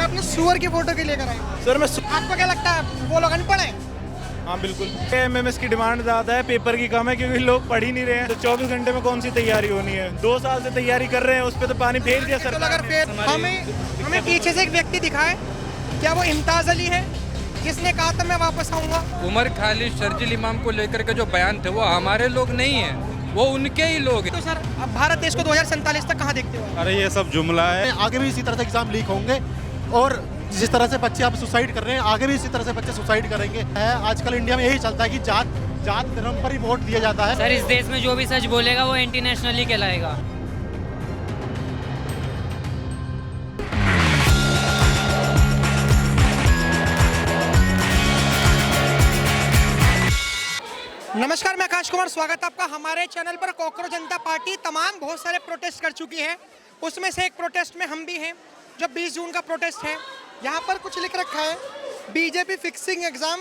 आपने सुअर की फोटो के लेकर आए। सर मैं आपको क्या लगता है वो लोग अनपढ़ हैं? हाँ बिल्कुल। एमएमएस की डिमांड ज़्यादा है, पेपर की कम है क्योंकि लोग पढ़ ही नहीं रहे हैं। तो 24 घंटे में कौन सी तैयारी होनी है? 2 साल से तैयारी कर रहे हैं, उस पर तो पानी फेर दिया तो सरकार अगर ने। फिर हमें पीछे से एक व्यक्ति दिखाए, क्या वो इम्ताज अली है जिसने कहा था मैं वापस आऊंगा? उमर खालिद शर्जील इमाम को लेकर के जो बयान थे वो हमारे लोग नहीं है, वो उनके ही लोग हैं। तो सर अब भारत देश को 2047 तक कहाँ देखते हो? अरे ये सब जुमला है। आगे भी इसी तरह से एग्जाम लीक होंगे और जिस तरह से बच्चे अब सुसाइड कर रहे हैं आगे भी इसी तरह से बच्चे सुसाइड करेंगे। आजकल इंडिया में यही चलता है कि जात धर्म पर ही वोट दिया जाता है। सर इस देश में जो भी सच बोलेगा वो इंटरनेशनली कहलाएगा। नमस्कार, मैं आकाश कुमार, स्वागत है आपका हमारे चैनल पर। कॉकरोच जनता पार्टी तमाम बहुत सारे प्रोटेस्ट कर चुकी है, उसमें से एक प्रोटेस्ट में हम भी हैं। जब 20 जून का प्रोटेस्ट है, यहाँ पर कुछ लिख रखा है बीजेपी फिक्सिंग एग्जाम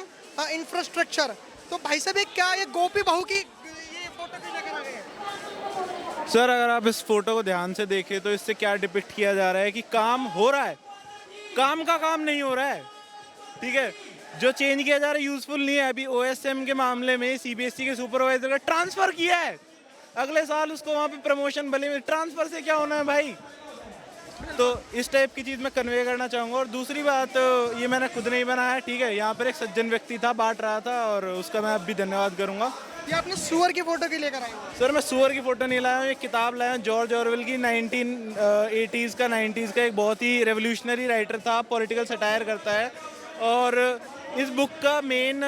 इंफ्रास्ट्रक्चर। तो भाई साहब ये क्या, ये गोपी बहू की ये फोटो क्यों लेकर आ गए हैं? सर अगर आप इस फोटो को ध्यान से देखें तो इससे क्या डिपिक्ट किया जा रहा है कि काम हो रहा है, काम का काम नहीं हो रहा है। ठीक है, जो चेंज किया जा रहा है यूजफुल नहीं है। अभी ओएसएम के मामले में सीबीएसई के सुपरवाइजर का ट्रांसफर किया है, अगले साल उसको वहाँ पे प्रमोशन भले में, ट्रांसफर से क्या होना है भाई? तो इस टाइप की चीज़ मैं कन्वे करना चाहूँगा। और दूसरी बात, ये मैंने खुद नहीं बनाया, ठीक है, यहाँ पर एक सज्जन व्यक्ति था बांट रहा था और उसका मैं अब भी धन्यवाद करूँगा। ये आपने सुअर की फोटो क्यों लेकर आए हो? सर मैं सुअर की फोटो नहीं लाया हूँ, एक किताब लाया हूँ जॉर्ज ऑरवेल की। 1980s का 90s का एक बहुत ही रेवोल्यूशनरी राइटर था, पॉलिटिकल सटायर करता है। और इस बुक का मेन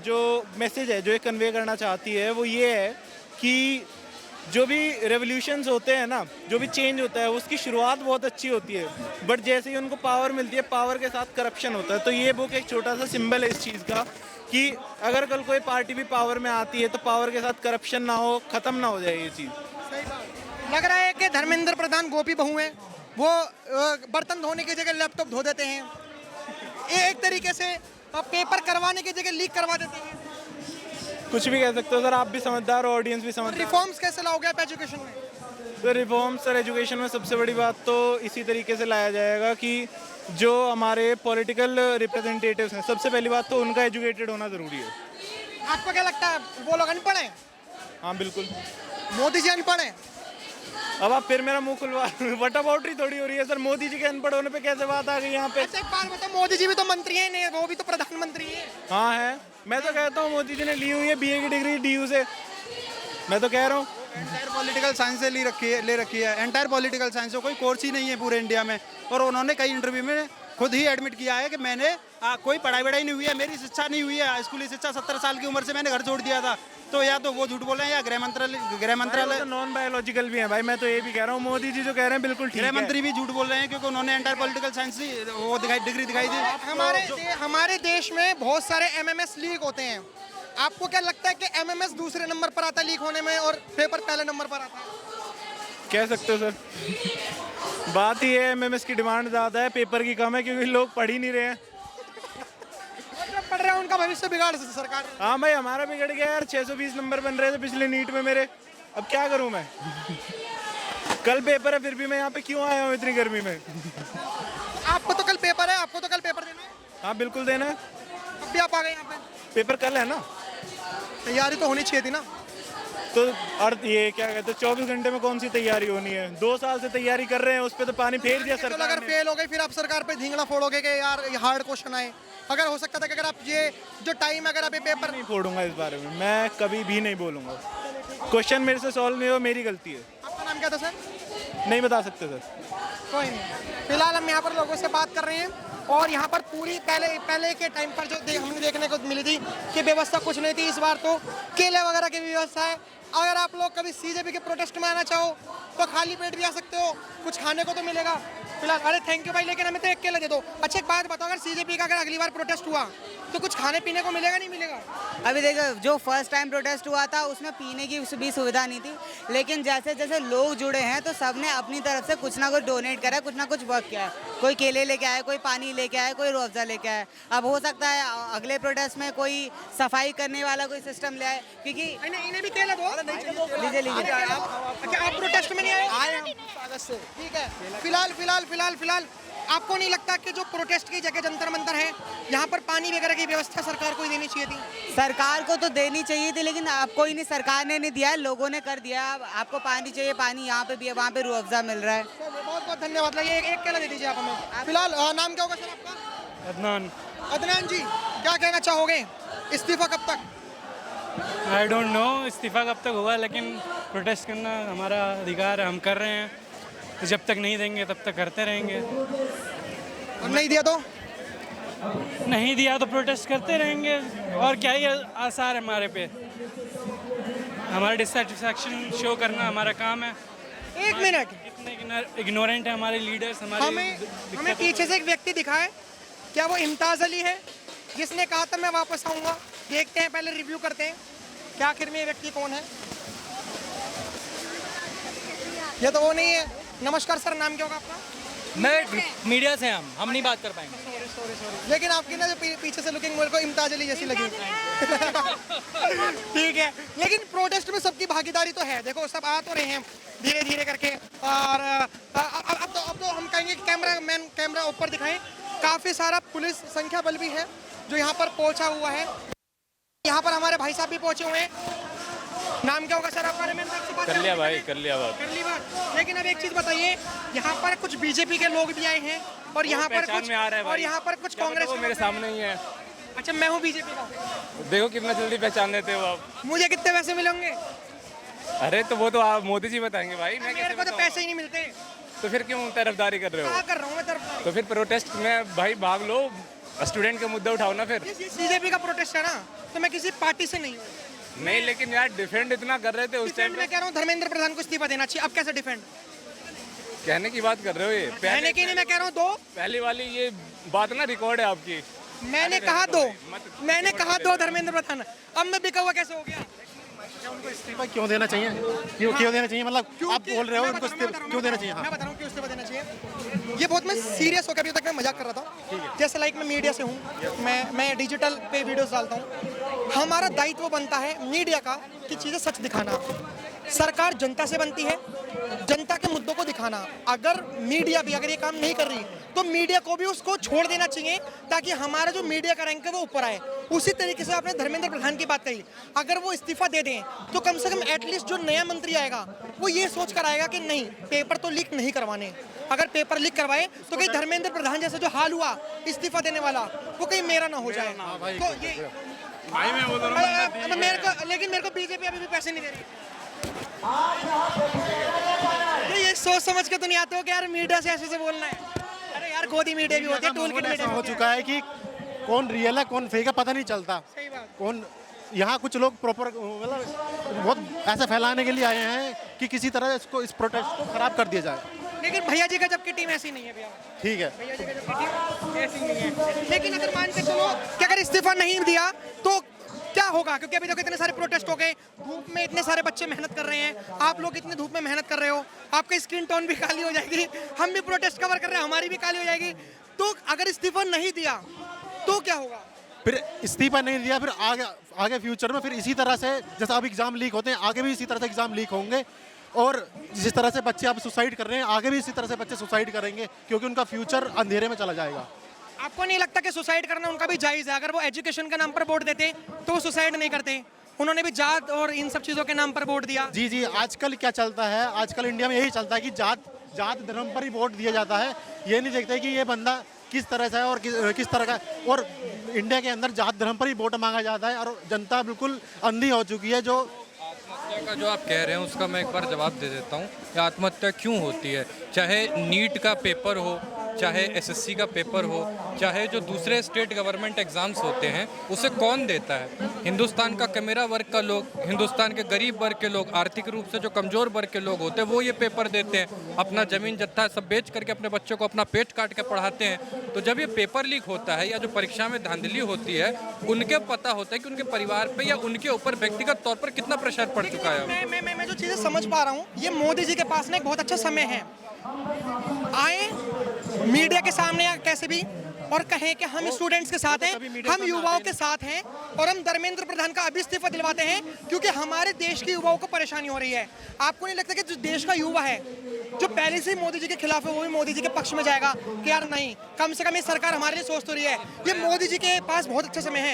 जो मैसेज है, जो ये कन्वे करना चाहती है, वो ये है कि जो भी रेवोल्यूशंस होते हैं ना, जो भी चेंज होता है, उसकी शुरुआत बहुत अच्छी होती है, बट जैसे ही उनको पावर मिलती है, पावर के साथ करप्शन होता है। तो ये बुक एक छोटा सा सिंबल है इस चीज़ का कि अगर कल कोई पार्टी भी पावर में आती है तो पावर के साथ करप्शन ना हो, ख़त्म ना हो जाए ये चीज़। सही बात। लग रहा है कि धर्मेंद्र प्रधान गोपी बहू हैं, वो बर्तन धोने की जगह लैपटॉप धो देते हैं, ये एक तरीके से पेपर करवाने की जगह लीक करवा देते हैं। कुछ भी कह सकते हो सर, आप भी समझदार हो, ऑडियंस भी समझदार। रिफॉर्म्स कैसे लाओगे आप एजुकेशन में? तो रिफॉर्म सर एजुकेशन में सबसे बड़ी बात तो इसी तरीके से लाया जाएगा कि जो हमारे पॉलिटिकल रिप्रेजेंटेटिव्स हैं, सबसे पहली बात तो उनका एजुकेटेड होना ज़रूरी है। आपको क्या लगता है वो लोग अनपढ़ हैं? हाँ बिल्कुल। मोदी जी अनपढ़ हैं? अब आप फिर मेरा मुंह खुलवा वटाबाउटरी थोड़ी हो रही है सर। मोदी जी के अनपढ़ होने पे कैसे बात आ गई यहाँ पे? अच्छा एक बात बताओ, मोदी जी भी तो मंत्री हैं, नहीं वो भी तो प्रधानमंत्री हैं। हाँ है, मैं तो कहता हूँ मोदी जी ने ली हुई है बीए की डिग्री डीयू से, मैं तो कह रहा हूँ। एंटायर पॉलिटिकल साइंस से ले रखी है। एंटायर पॉलिटिकल साइंस कोई कोर्स ही नहीं है पूरे इंडिया में। और उन्होंने कई इंटरव्यू में खुद ही एडमिट किया है कि मैंने कोई पढ़ाई वढ़ाई नहीं हुई है, मेरी शिक्षा नहीं हुई है, स्कूली शिक्षा 17 साल की उम्र से मैंने घर छोड़ दिया था। तो या तो वो झूठ बोल रहे हैं या गृह मंत्रालय तो नॉन बायोलॉजिकल भी है भाई, मैं तो ये भी कह रहा हूँ मोदी जी जो कह रहे हैं बिल्कुल ठीक है। गृह मंत्री भी झूठ बोल रहे हैं क्योंकि उन्होंने एंटायर पॉलिटिकल साइंस वो डिग्री दिखाई थी। हमारे देश में बहुत सारे एमएमएस लीक होते हैं। आपको क्या लगता है कि एमएमएस दूसरे नंबर पर आता है लीक होने में और पेपर पहले नंबर पर आता है? कह सकते हो सर। बात ही है एमएमएस की डिमांड ज़्यादा है, पेपर की कम है क्योंकि लोग पढ़ ही नहीं रहे हैं। पढ़ रहे हैं, उनका भविष्य बिगाड़ सरकार। हाँ भाई, हमारा बिगड़ गया यार। 620 नंबर बन रहे थे पिछले नीट में मेरे, अब क्या करूँ मैं? कल पेपर है फिर भी मैं यहाँ पे क्यों आया हूँ इतनी गर्मी में? आपको तो कल पेपर है, आपको तो कल पेपर देना है। हाँ बिल्कुल देना है। अब भी आप आ गए यहाँ पे? पेपर कल है ना, तैयारी तो होनी चाहिए थी ना। तो अर्थ ये क्या कहते हैं 24 घंटे में कौन सी तैयारी होनी है? 2 साल से तैयारी कर रहे हैं, उस पर तो पानी फेर दिया तो सरकार अगर ने। फेल हो गए फिर आप सरकार पे धींगड़ा फोड़ोगे कि यार हार्ड क्वेश्चन आए। अगर हो सकता था कि अगर आप ये जो टाइम अगर आप ये पेपर नहीं फोड़ूंगा इस बारे में, मैं कभी भी नहीं बोलूंगा। क्वेश्चन मेरे से सॉल्व नहीं हो, मेरी गलती है। आपका नाम क्या था सर? नहीं बता सकते सर। कोई नहीं, फिलहाल हम यहाँ पर लोगों से बात कर रहे हैं और यहाँ पर पूरी पहले के टाइम पर जो हमने देखने को मिली थी कि व्यवस्था कुछ नहीं थी, इस बार तो केले वगैरह की व्यवस्था है। अगर आप लोग कभी सीजेपी के प्रोटेस्ट में आना चाहो तो खाली पेट भी आ सकते हो, कुछ खाने को तो मिलेगा फिलहाल। अरे थैंक यू भाई, लेकिन हमें तो एक केला दे दो। अच्छा एक बात बताओ, अगर सीजेपी का अगर अगली बार प्रोटेस्ट हुआ तो कुछ खाने पीने को मिलेगा नहीं मिलेगा? अभी देखो, जो फर्स्ट टाइम प्रोटेस्ट हुआ था उसमें पीने की भी सुविधा नहीं थी, लेकिन जैसे जैसे लोग जुड़े हैं तो सबने अपनी तरफ से कुछ ना कुछ डोनेट करा है, कुछ ना कुछ वर्क किया है। कोई केले लेके आए, कोई पानी लेके आए, कोई रूह अफ़ज़ा लेके आए। अब हो सकता है अगले प्रोटेस्ट में कोई सफाई करने वाला कोई सिस्टम ले आए, क्योंकि इन्हें भी केला दो। लीजिए लीजिए। अच्छा आप प्रोटेस्ट में नहीं आए? ठीक है, फिलहाल आपको नहीं लगता कि जो प्रोटेस्ट की जगह जंतर मंतर है, यहाँ पर पानी वगैरह की व्यवस्था सरकार को ही देनी चाहिए थी? सरकार को तो देनी चाहिए थी, लेकिन अब कोई नहीं, सरकार ने नहीं दिया है, लोगों ने कर दिया। अब आपको पानी चाहिए, पानी यहाँ पे भी है, वहाँ पे रूह अफ़ज़ा मिल रहा है। बहुत बहुत धन्यवाद। ये एक केला दे दीजिए आप हमें। फिलहाल नाम क्या होगा सर आपका? अदनान। अदनान जी, क्या कहना चाहोगे, इस्तीफा कब तक? आई डोंट नो इस्तीफ़ा कब तक होगा, लेकिन प्रोटेस्ट करना हमारा अधिकार है, हम कर रहे हैं। तो जब तक नहीं देंगे तब तक करते रहेंगे, और नहीं दिया तो? नहीं दिया तो प्रोटेस्ट करते रहेंगे। और क्या ही आसार है हमारे पे, हमारा डिससेटिस्फैक्शन शो करना हमारा काम है। एक मिनट, इतने इग्नोरेंट है हमारे लीडर्स, हमारे हमें पीछे से एक व्यक्ति दिखा है, क्या वो इम्ताज अली है जिसने कहा था मैं वापस आऊंगा? देखते हैं, पहले रिव्यू करते हैं क्या आखिर में ये व्यक्ति कौन है। ये तो वो नहीं है। नमस्कार सर, नाम क्या होगा आपका? मैं मीडिया से, हम नहीं बात कर पाएंगे। लेकिन आपकी ना जो पीछे से लुकिंग मेरे को इम्ताज अली जैसी लगी। ठीक है, लेकिन प्रोटेस्ट में सबकी भागीदारी तो है। देखो सब आ तो रहे हैं धीरे धीरे करके, और अब तो हम कहेंगे कि कैमरा ऊपर दिखाएं। काफ़ी सारा पुलिस संख्या बल भी है जो यहाँ पर पहुँचा हुआ है। यहाँ पर हमारे भाई साहब भी पहुँचे हुए हैं। नाम क्या होगा सर आपका? कर लिया भाई, कर लिया बात। कर ली बात। लेकिन अब एक चीज़ बताइए, यहाँ पर कुछ बीजेपी के लोग भी आए हैं और यहाँ पर कुछ कांग्रेस वो मेरे सामने ही है। अच्छा, मैं हूँ बीजेपी का। देखो कितना जल्दी पहचान लेते हो आप। मुझे कितने पैसे मिलेंगे? अरे तो वो तो आप मोदी जी बताएंगे भाई, मैं मेरे को तो पैसे ही नहीं मिलते। तो फिर क्यों तरफदारी कर रहे क्या हो? कर रहा हूँ मैं तरफदारी? तो फिर प्रोटेस्ट में भाई भाग लो, स्टूडेंट का मुद्दा उठाओ ना। फिर बीजेपी का प्रोटेस्ट है ना, तो मैं किसी पार्टी से नहीं हूँ। नहीं, लेकिन यार डिफेंड इतना कर रहे थे उस टाइम। मैं कह रहा हूँ धर्मेंद्र प्रधान को इस्तीफा देना चाहिए। अब कैसे डिफेंड? कहने की बात कर रहे हो ये? कहने की नहीं, मैं कह रहा हूँ दो। पहली वाली ये बात ना रिकॉर्ड है आपकी। मैंने कहा दो धर्मेंद्र प्रधान। अब मैं बिका हुआ कैसे हो गया? उनको इस्तीफा क्यों देना चाहिए? क्यों देना चाहिए? मतलब आप बोल रहे हो उनको क्यों देना चाहिए? मैं बता रहा हूँ क्यों इस्तीफा देना चाहिए। ये बहुत मैं सीरियस होकर, अभी तक मैं मजाक कर रहा था। जैसे लाइक मैं मीडिया से हूँ, मैं डिजिटल पे वीडियोस डालता हूँ। हमारा दायित्व बनता है मीडिया का कि चीज़ें सच दिखाना। सरकार जनता से बनती है, जनता के मुद्दों को दिखाना। अगर मीडिया भी अगर ये काम नहीं कर रही तो मीडिया को भी उसको छोड़ देना चाहिए, ताकि हमारा जो मीडिया का रैंक है वो ऊपर आए। उसी तरीके से आपने धर्मेंद्र प्रधान की बात कही, अगर वो इस्तीफा दे दें तो कम से कम एटलीस्ट जो नया मंत्री आएगा वो ये सोच कर आएगा कि नहीं, पेपर तो लीक नहीं करवाने। अगर पेपर लीक करवाए तो कहीं धर्मेंद्र प्रधान जैसा जो हाल हुआ इस्तीफा देने वाला, वो कहीं मेरा ना हो जाए। तो ये मेरे को बीजेपी अभी भी पैसे नहीं दे रही। ये सोच समझ के तो नहीं आते हो कि यार मीडिया से ऐसे बोलना है। अरे यार गोदी मीडिया भी होती है, टूल किट मीडिया हो चुका है कि कौन रियल है कौन फेक है पता नहीं चलता। सही बात। कौन यहाँ कुछ लोग प्रॉपर मतलब बहुत ऐसा फैलाने के लिए आए हैं कि किसी तरह इसको इस प्रोटेस्ट को खराब कर दिया जाए। लेकिन भैया जी का जब की टीम ऐसी नहीं है भैया। ठीक है, भैया जी का जब की टीम ऐसी नहीं है। लेकिन अगर मान के चलो कि अगर इस्तीफा नहीं दिया तो क्या होगा? क्योंकि अभी देखो इतने सारे प्रोटेस्ट हो गए, धूप में इतने सारे बच्चे मेहनत कर रहे हैं, आप लोग इतनी धूप में मेहनत कर रहे हो, आपकी स्किन टोन भी काली हो जाएगी, हम भी प्रोटेस्ट कवर कर रहे हैं, हमारी भी काली हो जाएगी। तो अगर इस्तीफा नहीं दिया तो क्या होगा? फिर इस्तीफा नहीं दिया, फिर आगे फ्यूचर में फिर इसी तरह से जैसा अब एग्जाम लीक होते हैं, आगे भी इसी तरह से एग्जाम लीक होंगे। और जिस तरह से बच्चे अब सुसाइड कर रहे हैं, आगे भी इसी तरह से बच्चे सुसाइड करेंगे, क्योंकि उनका फ्यूचर अंधेरे में चला जाएगा। आपको नहीं लगता कि सुसाइड करना उनका भी जायज़ है? अगर वो एजुकेशन के नाम पर वोट देते तो वो सुसाइड नहीं करते। उन्होंने भी जात और इन सब चीज़ों के नाम पर वोट दिया। जी, आजकल क्या चलता है, आजकल इंडिया में यही चलता है कि जात धर्म पर ही वोट दिया जाता है। ये नहीं देखते कि ये बंदा किस तरह से है और किस तरह का। और इंडिया के अंदर जात धर्म पर ही वोट मांगा जाता है और जनता बिल्कुल अंधी हो चुकी है। जो आत्महत्या का जो आप कह रहे हैं उसका मैं एक बार जवाब दे देता हूँ कि आत्महत्या क्यों होती है। चाहे नीट का पेपर हो, चाहे एसएससी का पेपर हो, चाहे जो दूसरे स्टेट गवर्नमेंट एग्ज़ाम्स होते हैं, उसे कौन देता है? हिंदुस्तान का कमेरा वर्ग का लोग, हिंदुस्तान के गरीब वर्ग के लोग, आर्थिक रूप से जो कमज़ोर वर्ग के लोग होते हैं वो ये पेपर देते हैं, अपना ज़मीन जत्था सब बेच करके अपने बच्चों को अपना पेट काट के पढ़ाते हैं। तो जब ये पेपर लीक होता है या जो परीक्षा में धांधली होती है, उनके पता होता है कि उनके परिवार पर या उनके ऊपर व्यक्तिगत तौर पर कितना प्रेशर पड़ चुका है। मैं जो चीज़ें समझ पा रहा हूँ, ये मोदी जी के पास ना एक बहुत अच्छा समय है। आए मीडिया के सामने या कैसे भी और कहें कि हम स्टूडेंट्स के साथ हैं, हम युवाओं के साथ हैं और हम धर्मेंद्र प्रधान का अभी इस्तीफा दिलवाते हैं क्योंकि हमारे देश के युवाओं को परेशानी हो रही है। आपको नहीं लगता कि जो देश का युवा है जो पहले से ही मोदी जी के खिलाफ है वो भी मोदी जी के पक्ष में जाएगा कि यार नहीं, कम से कम ये सरकार हमारे लिए सोच तो रही है, ये मोदी जी के पास बहुत अच्छा समय है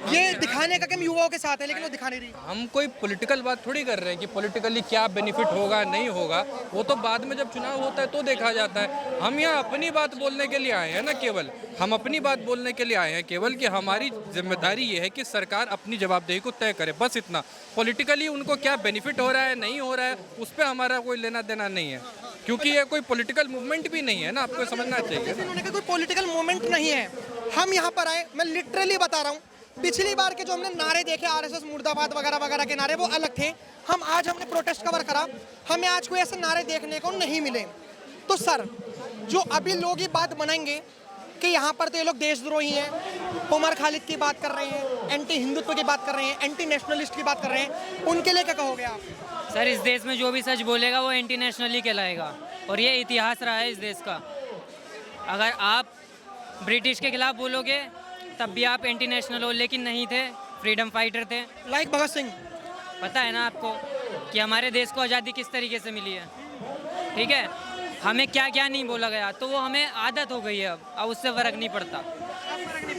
ये दिखाने का कि हम युवाओं के साथ है, लेकिन वो दिखा नहीं रही। हम कोई पॉलिटिकल बात थोड़ी कर रहे हैं कि पॉलिटिकली क्या बेनिफिट होगा नहीं होगा, वो तो बाद में जब चुनाव होता है तो देखा जाता है। हम यहाँ अपनी बात बोलने के लिए आए हैं ना, केवल हम अपनी बात बोलने के लिए आए हैं केवल कि हमारी जिम्मेदारी ये है कि सरकार अपनी जवाबदेही को तय करे, बस इतना। पॉलिटिकली उनको क्या बेनिफिट हो रहा है नहीं हो रहा है उस पर हमारा कोई लेना देना नहीं है, क्योंकि ये कोई पॉलिटिकल मूवमेंट भी नहीं है ना, आपको समझना चाहिए। इन्होंने कहा कोई पॉलिटिकल मूवमेंट नहीं है, हम यहाँ पर आए, मैं लिटरली बता रहा हूँ, पिछली बार के जो हमने नारे देखे आरएसएस मुर्दाबाद वगैरह वगैरह के नारे वो अलग थे, हम आज हमने प्रोटेस्ट कवर करा, हमें आज कोई ऐसे नारे देखने को नहीं मिले। तो सर जो अभी लोग ये बात बनाएंगे कि यहाँ पर तो ये लोग देशद्रोही हैं, उमर खालिद की बात कर रहे हैं, एंटी हिंदुत्व की बात कर रहे हैं, एंटी नेशनलिस्ट की बात कर रहे हैं, उनके लिए क्या कहोगे आप? सर इस देश में जो भी सच बोलेगा वो एंटी नेशनली कहलाएगा और ये इतिहास रहा है इस देश का। अगर आप ब्रिटिश के खिलाफ बोलोगे तब भी आप एंटी नेशनल हो, लेकिन नहीं थे, फ्रीडम फाइटर थे। लाइक भगत सिंह। पता है ना आपको कि हमारे देश को आज़ादी किस तरीके से मिली है, ठीक है, हमें क्या क्या नहीं बोला गया, तो वो हमें आदत हो गई है, अब उससे फ़र्क नहीं पड़ता,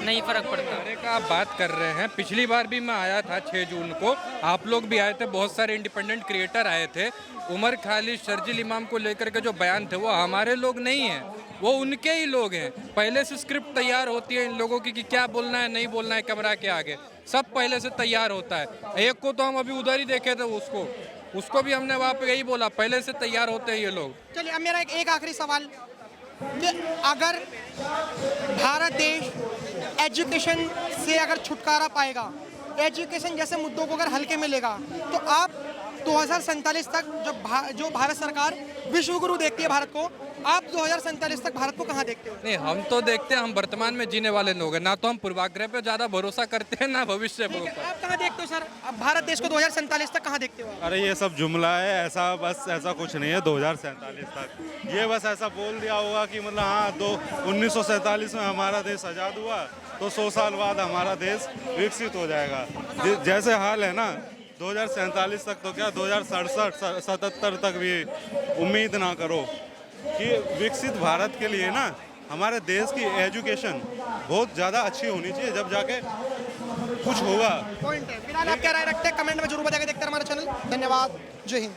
नहीं फ़र्क पड़ता। नारे का आप बात कर रहे हैं, पिछली बार भी मैं आया था 6 जून को, आप लोग भी आए थे, बहुत सारे इंडिपेंडेंट क्रिएटर आए थे। उमर खालिद शर्जील इमाम को लेकर के जो बयान थे वो हमारे लोग नहीं हैं, वो उनके ही लोग हैं। पहले से स्क्रिप्ट तैयार होती है इन लोगों की कि क्या बोलना है नहीं बोलना है कैमरा के आगे, सब पहले से तैयार होता है। एक को तो हम अभी उधर ही देखे थे, उसको भी हमने वहाँ पे यही बोला, पहले से तैयार होते हैं ये लोग। चलिए अब मेरा एक आखिरी सवाल कि अगर भारत देश एजुकेशन से अगर छुटकारा पाएगा, एजुकेशन जैसे मुद्दों को अगर हल्के में लेगा, तो आप 2047 तक जो भारत सरकार विश्व गुरु देखती है भारत को, आप 2047 तक भारत को कहाँ देखते हो? नहीं, हम तो देखते हैं, हम वर्तमान में जीने वाले लोग हैं, ना तो हम पूर्वाग्रह पे ज़्यादा भरोसा करते हैं ना भविष्य पे। आप कहाँ देखते हो सर, अब भारत देश को 2047 तक कहाँ देखते हो? अरे ये सब जुमला है, ऐसा बस ऐसा कुछ नहीं है 2047 तक। ये बस ऐसा बोल दिया होगा कि मतलब हाँ 1947 में हमारा देश आज़ाद हुआ तो 100 साल बाद हमारा देश विकसित हो जाएगा। जैसे हाल है ना 2047 तक, तो क्या 2067 तक भी उम्मीद ना करो कि विकसित भारत के लिए ना हमारे देश की एजुकेशन बहुत ज़्यादा अच्छी होनी चाहिए, जब जाके कुछ होगा। पॉइंट है। फिलहाल आप क्या राय रखते हैं कमेंट में जरूर बताएगा। देखते हैं हमारा चैनल। धन्यवाद। जय हिंद।